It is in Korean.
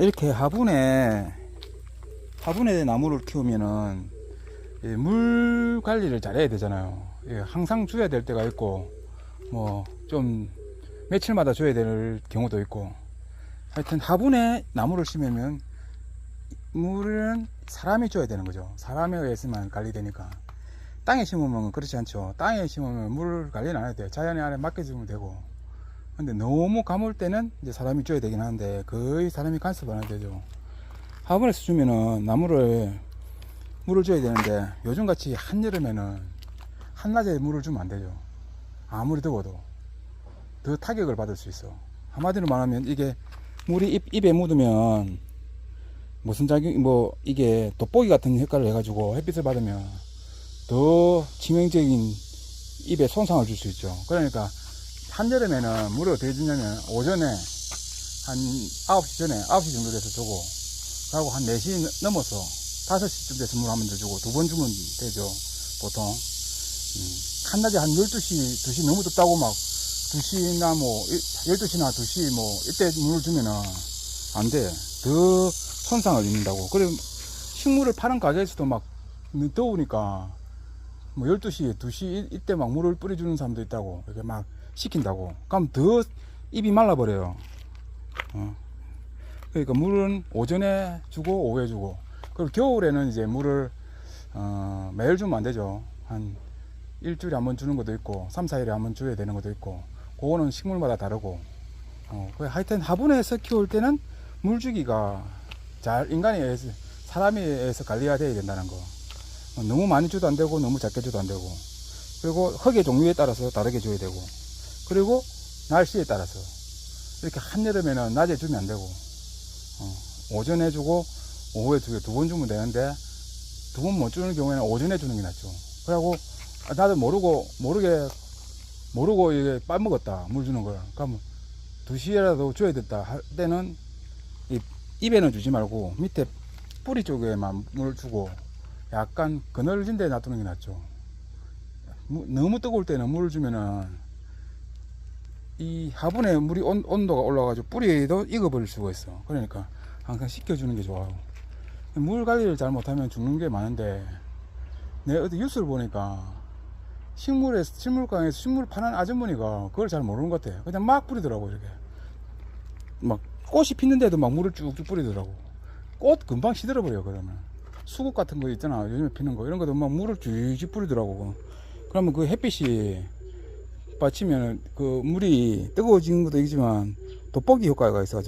이렇게 화분에 나무를 키우면은 물 관리를 잘해야 되잖아요. 항상 줘야 될 때가 있고, 뭐 좀 며칠마다 줘야 될 경우도 있고. 하여튼 화분에 나무를 심으면 물은 사람이 줘야 되는 거죠. 사람에 의해서만 관리되니까. 땅에 심으면 그렇지 않죠. 땅에 심으면 물 관리는 안 해도 돼요. 자연의 아래 맡겨주면 되고. 근데 너무 가물 때는 이제 사람이 줘야 되긴 하는데 거의 사람이 간섭 안 해도 되죠. 화분에서 주면은 물을 줘야 되는데 요즘같이 한여름에는 한낮에 물을 주면 안 되죠. 아무리 더워도 더 타격을 받을 수 있어. 한마디로 말하면 이게 물이 입에 묻으면 무슨 작용, 이게 돋보기 같은 효과를 해가지고 햇빛을 받으면 더 치명적인 입에 손상을 줄 수 있죠. 그러니까 한여름에는 물을 어떻게 주냐면 오전에 한 9시 전에 9시 정도 돼서 주고, 그리고 한 4시 넘어서 5시쯤 돼서 물 한 번 더 주고 2번 주면 되죠. 보통 한낮에 한 12시 2시 너무 덥다고 막 2시나 12시나 2시 이때 물을 주면은 안 돼. 더 손상을 입는다고. 그래 식물을 파는 가게에서도 막 더우니까 12시 2시 이때 막 물을 뿌려주는 사람도 있다고. 이렇게 막 시킨다고. 그럼 더 입이 말라버려요. 그러니까 물은 오전에 주고 오후에 주고. 그리고 겨울에는 이제 물을 매일 주면 안 되죠. 한 일주일에 한 번 주는 것도 있고 3, 4일에 한 번 줘야 되는 것도 있고, 그거는 식물마다 다르고. 하여튼 화분에서 키울 때는 물 주기가 인간에 의해서, 사람에 의해서 관리가 돼야 된다는 거. 너무 많이 줘도 안 되고 너무 작게 줘도 안 되고, 그리고 흙의 종류에 따라서 다르게 줘야 되고, 그리고 날씨에 따라서. 이렇게 한여름에는 낮에 주면 안 되고 오전에 주고 오후에 주고 2번 주면 되는데 2번 못 주는 경우에는 오전에 주는 게 낫죠. 그래갖고 나도 모르고 이게 빠먹었다 물 주는 걸. 그러면 2시에라도 줘야 됐다 할 때는 입에는 주지 말고 밑에 뿌리 쪽에만 물을 주고 약간 그늘진 데 놔두는 게 낫죠. 너무 뜨거울 때는 물을 주면은 이 화분에 물이 온도가 올라가지고 뿌리도 익어버릴 수가 있어. 그러니까 항상 식혀주는 게 좋아요. 물 관리를 잘 못하면 죽는 게 많은데, 내가 어디 뉴스를 보니까 식물관에서 식물 파는 아주머니가 그걸 잘 모르는 것 같아. 그냥 막 뿌리더라고. 이렇게 막 꽃이 피는데도 막 물을 쭉쭉 뿌리더라고. 꽃 금방 시들어버려. 그러면 수국 같은 거 있잖아, 요즘에 피는 거, 이런 것도 막 물을 쭉쭉 뿌리더라고. 그러면 그 햇빛이 받치면 그 물이 뜨거워지는 것도 있지만 돋보기 효과가 있어가지고